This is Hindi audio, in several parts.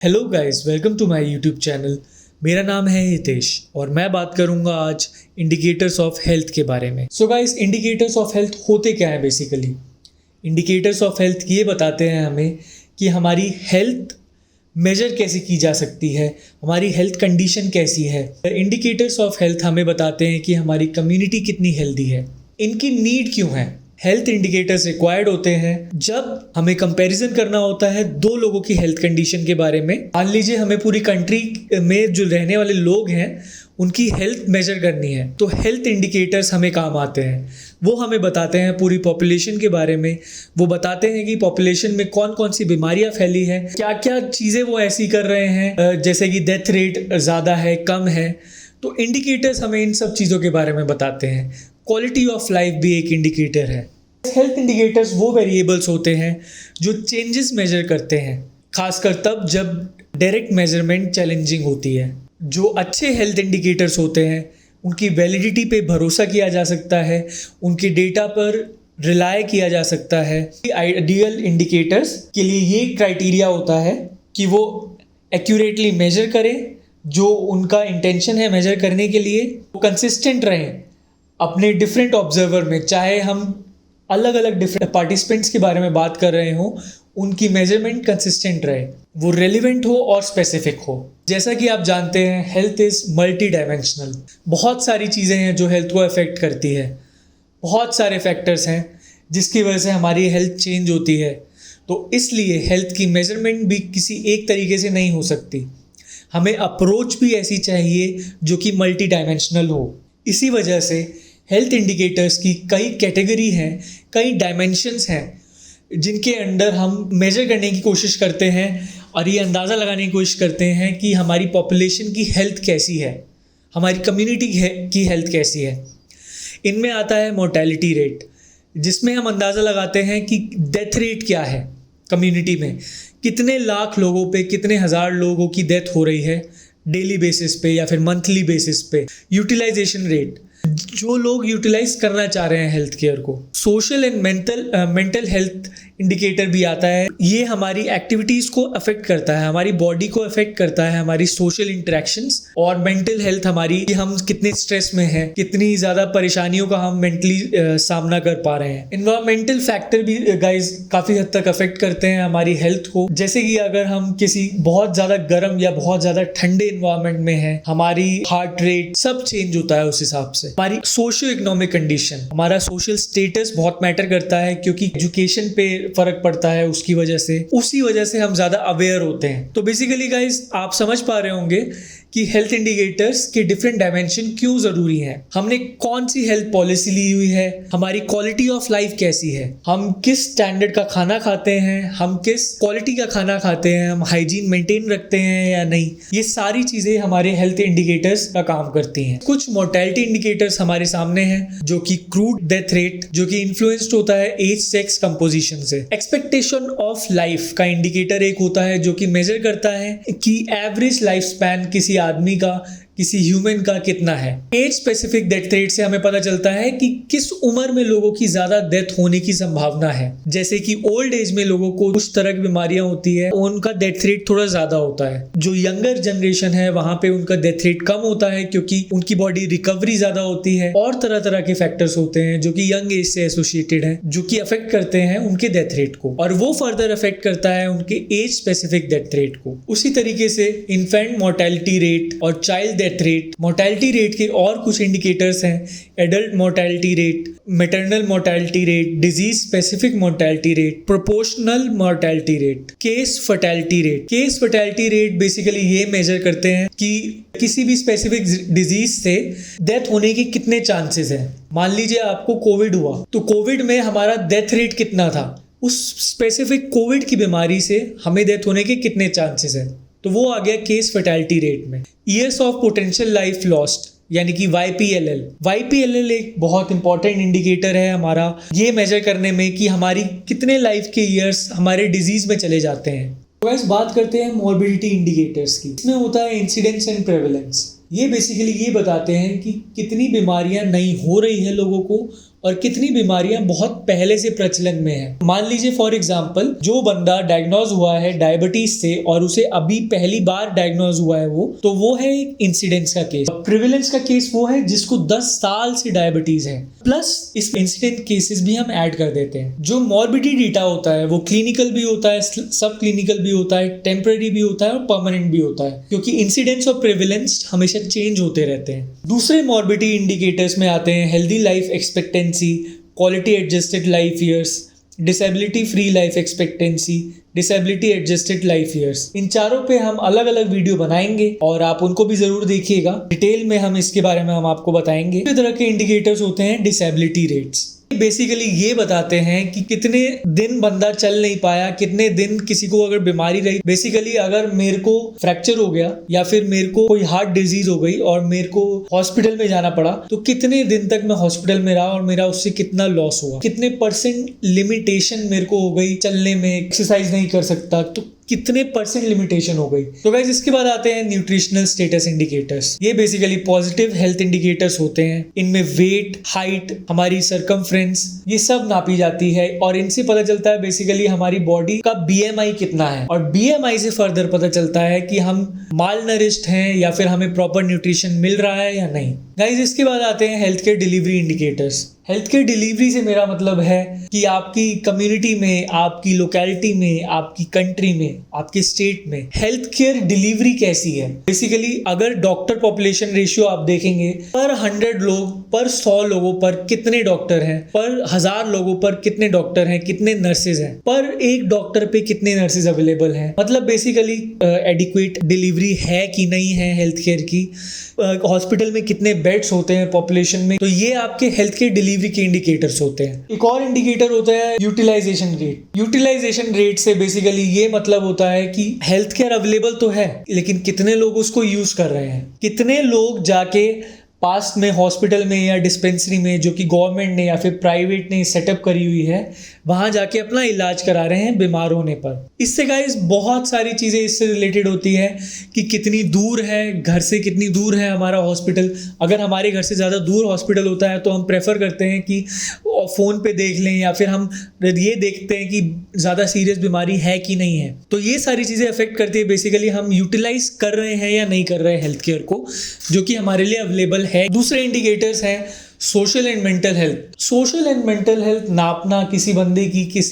Hello guys, welcome to my YouTube channel. मेरा नाम है हितेश और मैं बात करूंगा आज इंडिकेटर्स ऑफ हेल्थ के बारे में। So guys, indicators of health होते क्या है बेसिकली? इंडिकेटर्स ऑफ हेल्थ ये बताते हैं हमें कि हमारी हेल्थ मेजर कैसे की जा सकती है, हमारी हेल्थ कंडीशन कैसी है। इंडिकेटर्स ऑफ हेल्थ हमें बताते हैं कि हमारी कम्युनिटी कितनी हेल्दी है, इनकी नीड क्यों है। हेल्थ इंडिकेटर्स रिक्वायर्ड होते हैं जब हमें कंपैरिजन करना होता है दो लोगों की हेल्थ कंडीशन के बारे में। मान लीजिए हमें पूरी कंट्री में जो रहने वाले लोग हैं उनकी हेल्थ मेजर करनी है, तो हेल्थ इंडिकेटर्स हमें काम आते हैं। वो हमें बताते हैं पूरी पॉपुलेशन के बारे में। वो बताते हैं कि पॉपुलेशन में कौन कौन सी बीमारियां फैली हैं, क्या क्या चीज़ें वो ऐसी कर रहे हैं, जैसे कि डेथ रेट ज़्यादा है, कम है। तो इंडिकेटर्स हमें इन सब चीज़ों के बारे में बताते हैं। क्वालिटी ऑफ लाइफ भी एक इंडिकेटर है। हेल्थ इंडिकेटर्स वो वेरिएबल्स होते हैं जो चेंजेस मेजर करते हैं, खासकर तब जब डायरेक्ट मेजरमेंट चैलेंजिंग होती है। जो अच्छे हेल्थ इंडिकेटर्स होते हैं उनकी वैलिडिटी पे भरोसा किया जा सकता है, उनके डेटा पर रिलाय किया जा सकता है। आइडियल इंडिकेटर्स के लिए ये क्राइटेरिया होता है कि वो एक्यूरेटली मेजर करें, जो उनका इंटेंशन है मेजर करने के लिए वो कंसिस्टेंट रहें अपने डिफरेंट ऑब्जर्वर में। चाहे हम अलग अलग डिफरेंट पार्टिसिपेंट्स के बारे में बात कर रहे हों, उनकी मेजरमेंट कंसिस्टेंट रहे, वो रेलिवेंट हो और स्पेसिफिक हो। जैसा कि आप जानते हैं, हेल्थ इज़ मल्टी डायमेंशनल। बहुत सारी चीज़ें हैं जो हेल्थ को अफेक्ट करती है, बहुत सारे फैक्टर्स हैं जिसकी वजह से हमारी हेल्थ चेंज होती है। तो इसलिए हेल्थ की मेजरमेंट भी किसी एक तरीके से नहीं हो सकती। हमें अप्रोच भी ऐसी चाहिए जो कि मल्टी डायमेंशनल हो। इसी वजह से हेल्थ इंडिकेटर्स की कई कैटेगरी हैं, कई डायमेंशंस हैं जिनके अंडर हम मेजर करने की कोशिश करते हैं और ये अंदाज़ा लगाने की कोशिश करते हैं कि हमारी पॉपुलेशन की हेल्थ कैसी है, हमारी कम्युनिटी की हेल्थ कैसी है। इनमें आता है मोर्टेलिटी रेट, जिसमें हम अंदाज़ा लगाते हैं कि डेथ रेट क्या है कम्युनिटी में, कितने लाख लोगों पे, कितने हज़ार लोगों की डेथ हो रही है डेली बेसिस पे या फिर मंथली बेसिस पे। यूटिलाइजेशन रेट, जो लोग यूटिलाइज करना चाह रहे हैं हेल्थ केयर को। Social and mental health indicator भी आता है। ये हमारी एक्टिविटीज़ को अफेक्ट करता है, हमारी बॉडी को अफेक्ट करता है, हमारी सोशल इंटरेक्शंस। और मेंटल हेल्थ हमारी, कि हम कितने स्ट्रेस में हैं, कितनी ज़्यादा परेशानियों का हम मेंटली सामना कर पा रहे हैं। इन्वायरमेंटल फैक्टर भी गाइज काफ़ी हद तक अफेक्ट करते हैं हमारी हेल्थ को। जैसे कि अगर हम किसी बहुत ज़्यादा गर्म या बहुत ज़्यादा ठंडे इन्वायरमेंट में हैं, हमारी हार्ट रेट सब चेंज होता है उस हिसाब से। हमारी सोशियो इकोनॉमिक कंडीशन, हमारा सोशल स्टेटस बहुत मैटर करता है, क्योंकि एजुकेशन पे फर्क पड़ता है उसकी वजह से। उसी वजह से हम ज़्यादा अवेयर होते हैं। तो बेसिकली गाइज, आप समझ पा रहे होंगे कि हेल्थ इंडिकेटर्स के डिफरेंट डायमेंशन क्यों ज़रूरी हैं। हमने कौन सी हेल्थ पॉलिसी ली हुई है, हमारी क्वालिटी ऑफ लाइफ कैसी है, हम किस स्टैंडर्ड का खाना खाते हैं, हम किस क्वालिटी का खाना खाते हैं, हम हाइजीन मेंटेन रखते हैं या नहीं। ये सारी चीज़ें हमारे हेल्थ इंडिकेटर्स का काम करती हैं। कुछ मोर्टेलिटी इंडिकेटर्स हमारे सामने हैं, जो कि क्रूड डेथ रेट, जो कि इन्फ्लुएंस्ड होता है एज, सेक्स, कंपोजिशन से। एक्सपेक्टेशन ऑफ लाइफ का इंडिकेटर एक होता है जो कि मेजर करता है कि एवरेज लाइफ स्पैन किसी आदमी का, किसी ह्यूमन का कितना है। एज स्पेसिफिक डेथ रेट से हमें पता चलता है कि किस उम्र में लोगों की ज्यादा डेथ होने की संभावना है। जैसे कि ओल्ड एज में लोगों को कुछ तरह की बीमारियां होती है, उनका डेथ रेट थोड़ा ज्यादा होता है। जो यंगर जनरेशन है वहां पे उनका डेथ रेट कम होता है, क्योंकि उनकी बॉडी रिकवरी ज्यादा होती है। और तरह तरह के फैक्टर्स होते हैं जो कि यंग एज से एसोसिएटेड है, जो कि अफेक्ट करते हैं उनके डेथ रेट को, और वो फर्दर अफेक्ट करता है उनके एज स्पेसिफिक डेथ रेट को। उसी तरीके से इन्फेंट मोर्टेलिटी रेट और child death rate, mortality rate के और कुछ इंडिकेटर्स हैं। Adult mortality rate, maternal mortality rate, disease specific mortality rate, proportional mortality rate, case fertility rate. Case fertility rate basically ये मेजर करते हैं कि किसी भी स्पेसिफिक डिजीज से डेथ होने के कितने चांसेस हैं। मान लीजिए आपको कोविड हुआ, तो कोविड में हमारा डेथ रेट कितना था, उस स्पेसिफिक कोविड की बीमारी से हमें डेथ होने के कितने चांसेस हैं, तो वो आ गया केस फर्टेलिटी रेट में। Years of potential life lost, यानी कि YPLL। YPLL एक बहुत इंपॉर्टेंट इंडिकेटर है हमारा, ये मेजर करने में कि हमारी कितने लाइफ के ईयर्स हमारे डिजीज में चले जाते हैं। तो गाइस, बात करते हैं मॉर्बिडिटी इंडिकेटर्स की। इसमें होता है इंसिडेंस एंड प्रेवलेंस। ये बेसिकली ये बताते हैं कि कितनी बीमारियां नई हो रही है लोगों को और कितनी बीमारियां बहुत पहले से प्रचलन में है। मान लीजिए फॉर एग्जांपल, जो बंदा डायग्नोज हुआ है डायबिटीज से और उसे अभी पहली बार डायग्नोज हुआ है वो है एक इंसिडेंस का केस। प्रिविलेंस का केस वो है जिसको 10 साल से डायबिटीज है, प्लस इस इंसिडेंट केसेस भी हम ऐड कर देते हैं। जो मॉर्बिडिटी डेटा होता है वो क्लिनिकल भी होता है, सब क्लिनिकल भी होता है, टेम्पररी भी होता है और परमानेंट भी होता है, क्योंकि इंसिडेंस और प्रिविलेंस हमेशा चेंज होते रहते हैं। दूसरे मॉर्बिडिटी इंडिकेटर्स में आते हैं healthy life expectancy, quality adjusted life years, disability free life expectancy, disability adjusted life years. इन चारों पे हम अलग अलग वीडियो बनाएंगे और आप उनको भी जरूर देखिएगा। डिटेल में हम इसके बारे में हम आपको बताएंगे। इस तरह के इंडिकेटर्स होते हैं डिसेबिलिटी रेट्स। बेसिकली ये बताते हैं कि कितने दिन बंदा चल नहीं पाया, कितने दिन किसी को अगर बीमारी रही। बेसिकली अगर मेरे को फ्रैक्चर हो गया या फिर मेरे को कोई हार्ट डिजीज हो गई और मेरे को हॉस्पिटल में जाना पड़ा, तो कितने दिन तक मैं हॉस्पिटल में रहा और मेरा उससे कितना लॉस हुआ, कितने % लिमिटेशन मेरे को हो गई चलने में, एक्सरसाइज नहीं कर सकता तो कितने % लिमिटेशन हो गई। तो गाइस इसके बाद आते हैं न्यूट्रिशनल स्टेटस इंडिकेटर्स। ये बेसिकली पॉजिटिव हेल्थ इंडिकेटर्स होते हैं। इनमें वेट, हाइट, हमारी सरकमफ्रेंस, ये सब नापी जाती है और इनसे पता चलता है बेसिकली हमारी बॉडी का BMI कितना है, और BMI से फर्दर पता चलता है कि हम माल नरिश्ड हैं या फिर हमें प्रॉपर न्यूट्रिशन मिल रहा है या नहीं। गाइस इसके बाद आते हैं health care delivery indicators. Health care delivery से मेरा मतलब है कि आपकी कम्युनिटी में, आपकी लोकेलिटी में, आपकी कंट्री में, आपके स्टेट में हेल्थ केयर डिलीवरी कैसी है। बेसिकली अगर डॉक्टर पॉपुलेशन रेशियो आप देखेंगे, पर 100 लोग पर 100 लोगों पर कितने डॉक्टर हैं, पर 1000 लोगों पर कितने डॉक्टर हैं, कितने नर्सेज हैं, पर एक डॉक्टर पे कितने नर्सेज अवेलेबल हैं। मतलब बेसिकली एडिक्वेट डिलीवरी है कि नहीं है हेल्थ केयर की, हॉस्पिटल में कितने बेड्स होते हैं पॉपुलेशन में। तो ये आपके हेल्थ केयर डिलीवरी के इंडिकेटर्स होते हैं। एक और इंडिकेटर होता है यूटिलाइजेशन रेट। यूटिलाइजेशन रेट से बेसिकली ये मतलब होता है कि हेल्थ केयर अवेलेबल तो है, लेकिन कितने लोग उसको यूज कर रहे हैं, कितने लोग जाके पास में हॉस्पिटल में या डिस्पेंसरी में जो कि गवर्नमेंट ने या फिर प्राइवेट ने सेटअप करी हुई है, वहां जाके अपना इलाज करा रहे हैं बीमार होने पर। इससे गाइस बहुत सारी चीज़ें इससे रिलेटेड होती है कि कितनी दूर है घर से, कितनी दूर है हमारा हॉस्पिटल। अगर हमारे घर से ज़्यादा दूर हॉस्पिटल होता है तो हम प्रेफर करते हैं कि फ़ोन पे देख लें, या फिर हम ये देखते हैं कि ज़्यादा सीरियस बीमारी है कि नहीं है। तो ये सारी चीज़ें अफेक्ट करती है बेसिकली हम यूटिलाइज कर रहे हैं या नहीं कर रहे हैं हेल्थ केयर को, जो कि हमारे लिए अवेलेबल है। दूसरे इंडिकेटर्स हैं social and mental health. Social and mental health नापना, किसी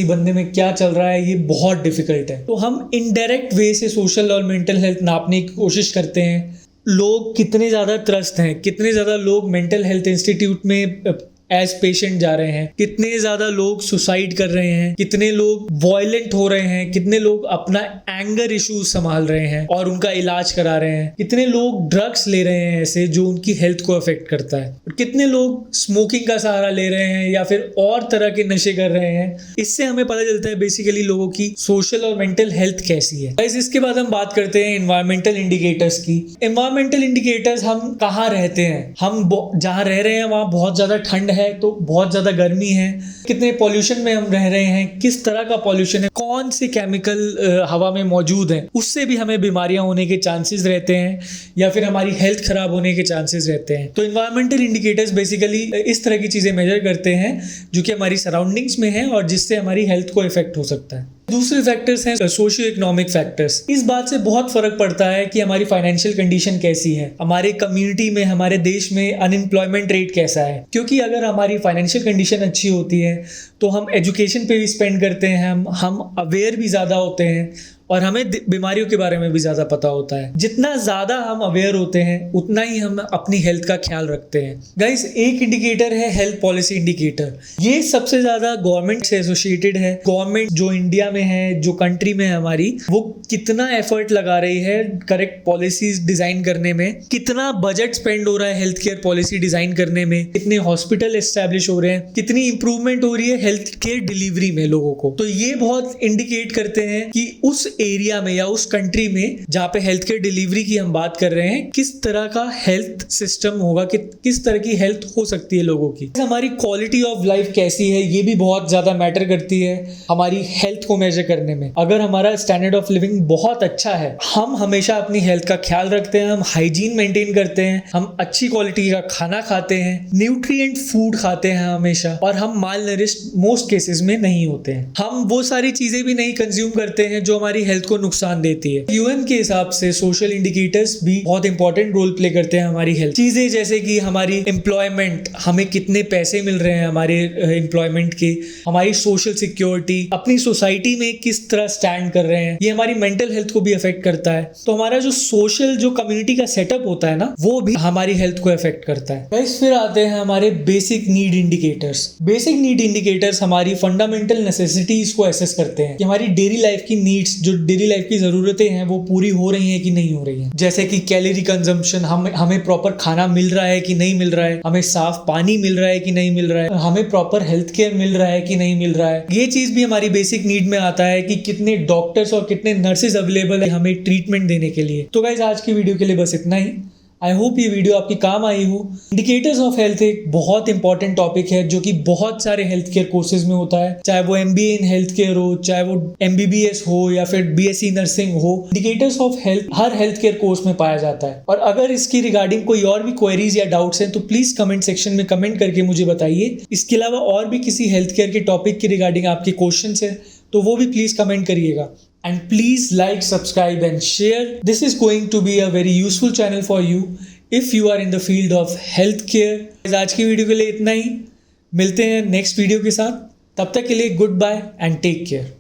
बंदे में क्या चल रहा है, ये बहुत डिफिकल्ट है। तो हम इनडायरेक्ट वे से सोशल और मेंटल हेल्थ नापने की कोशिश करते हैं। लोग कितने ज़्यादा त्रस्त हैं, कितने ज़्यादा लोग मेंटल हेल्थ इंस्टीट्यूट में एज पेशेंट जा रहे हैं, कितने ज्यादा लोग सुसाइड कर रहे हैं, कितने लोग वॉयलेंट हो रहे हैं, कितने लोग अपना एंगर इश्यूज संभाल रहे हैं और उनका इलाज करा रहे हैं, कितने लोग ड्रग्स ले रहे हैं ऐसे जो उनकी हेल्थ को अफेक्ट करता है, और कितने लोग स्मोकिंग का सहारा ले रहे हैं या फिर और तरह के नशे कर रहे हैं। इससे हमें पता चलता है बेसिकली लोगों की सोशल और मेंटल हेल्थ कैसी है। इसके बाद हम बात करते हैं एनवायरमेंटल इंडिकेटर्स की। एनवायरमेंटल इंडिकेटर्स, हम कहाँ रहते हैं, हम जहाँ रह रहे हैं वहाँ बहुत ज्यादा ठंड है तो बहुत ज्यादा गर्मी है, कितने पॉल्यूशन में हम रह रहे हैं, किस तरह का पॉल्यूशन है, कौन से केमिकल हवा में मौजूद है, उससे भी हमें बीमारियां होने के चांसेस रहते हैं या फिर हमारी हेल्थ खराब होने के चांसेस रहते हैं। तो एनवायरमेंटल इंडिकेटर्स बेसिकली इस तरह की चीजें मेजर करते हैं जो कि हमारी सराउंडिंग्स में है और जिससे हमारी हेल्थ को इफेक्ट हो सकता है। दूसरे फैक्टर्स हैं सोशियो इकोनॉमिक फैक्टर्स। इस बात से बहुत फर्क पड़ता है कि हमारी फाइनेंशियल कंडीशन कैसी है, हमारे कम्युनिटी में, हमारे देश में अनएम्प्लॉयमेंट रेट कैसा है। क्योंकि अगर हमारी फाइनेंशियल कंडीशन अच्छी होती है तो हम एजुकेशन पे भी स्पेंड करते हैं, हम अवेयर भी ज़्यादा होते हैं और हमें बीमारियों के बारे में भी ज़्यादा पता होता है। जितना ज़्यादा हम अवेयर होते हैं उतना ही हम अपनी हेल्थ का ख्याल रखते हैं। गाइस, एक इंडिकेटर है हेल्थ पॉलिसी इंडिकेटर। ये सबसे ज़्यादा गवर्नमेंट से एसोसिएटेड है। गवर्नमेंट जो इंडिया में है, जो कंट्री में है हमारी, वो कितना एफर्ट लगा रही है करेक्ट पॉलिसीज डिज़ाइन करने में, कितना बजट स्पेंड हो रहा है हेल्थ केयर पॉलिसी डिज़ाइन करने में, कितने हॉस्पिटल एस्टैब्लिश हो रहे हैं, कितनी इंप्रूवमेंट हो रही है हेल्थ केयर डिलीवरी में लोगों को। तो ये बहुत इंडिकेट करते हैं कि उस एरिया में या उस कंट्री में जहाँ पे हेल्थ केयर डिलीवरी की हम बात कर रहे हैं, किस तरह का हेल्थ सिस्टम होगा, कि किस तरह की हेल्थ हो सकती है लोगों की। हमारी क्वालिटी ऑफ लाइफ कैसी है ये भी बहुत ज्यादा मैटर करती है हमारी हेल्थ को मेजर करने में। अगर हमारा स्टैंडर्ड ऑफ लिविंग बहुत अच्छा है, हम हमेशा अपनी हेल्थ का ख्याल रखते हैं, हम हाइजीन मेंटेन करते हैं, हम अच्छी क्वालिटी का खाना खाते हैं, न्यूट्रिएंट फूड खाते हैं हमेशा, और हम माल नरिश्ड मोस्ट केसेस में नहीं होते हैं, हम वो सारी चीजें भी नहीं कंज्यूम करते हैं जो हमारी हेल्थ को नुकसान देती है। यूएन के हिसाब से सोशल इंडिकेटर्स भी बहुत इंपॉर्टेंट रोल प्ले करते हैं हमारी हेल्थ। चीजें जैसे कि हमारी एम्प्लॉयमेंट, हमें कितने पैसे मिल रहे हैं हमारे एम्प्लॉयमेंट के, हमारी सोशल सिक्योरिटी, अपनी सोसाइटी में किस तरह स्टैंड कर रहे हैं, ये हमारी मेंटल हेल्थ को भी अफेक्ट करता है। तो हमारा जो सोशल, जो कम्युनिटी का सेटअप होता है ना, वो भी हमारी हेल्थ को अफेक्ट करता है। गाइस, फिर आते हैं हमारे basic need indicators. Basic need indicators हमारी फंडामेंटल नेसेसिटीज को एसेस करते हैं कि हमारी डेली लाइफ की नीड्स, जो डेली लाइफ की जरूरतें हैं, वो पूरी हो रही हैं कि नहीं हो रही हैं। जैसे कि कैलोरी कंजम्पशन, हमें प्रॉपर खाना मिल रहा है कि नहीं मिल रहा है, हमें साफ पानी मिल रहा है कि नहीं मिल रहा है, हमें प्रॉपर हेल्थ केयर मिल रहा है कि नहीं मिल रहा है। ये चीज भी हमारी बेसिक नीड में आता है कि कितने डॉक्टर्स और कितने नर्सेज अवेलेबल है हमें ट्रीटमेंट देने के लिए। तो गाइस, आज की वीडियो के लिए बस इतना ही। आई होप ये वीडियो आपकी काम आई हो। इंडिकेटर्स ऑफ हेल्थ एक बहुत इंपॉर्टेंट टॉपिक है जो कि बहुत सारे हेल्थ केयर कोर्सेज में होता है, चाहे वो MBA इन हेल्थ केयर हो, चाहे वो MBBS हो या फिर BSc नर्सिंग हो। Indicators of health her health care course में पाया जाता है। और अगर इसकी रिगार्डिंग कोई और भी क्वेरीज या डाउट्स हैं तो प्लीज कमेंट सेक्शन में कमेंट करके मुझे बताइए। इसके अलावा और भी किसी हेल्थ केयर के टॉपिक की रिगार्डिंग आपके क्वेश्चन है तो वो भी प्लीज कमेंट करिएगा। And please like, subscribe and share. This is going to be a very useful channel for you if you are in the field of healthcare. आज की वीडियो के लिए इतना ही। मिलते हैं नेक्स्ट वीडियो के साथ। तब तक के लिए goodbye and take care.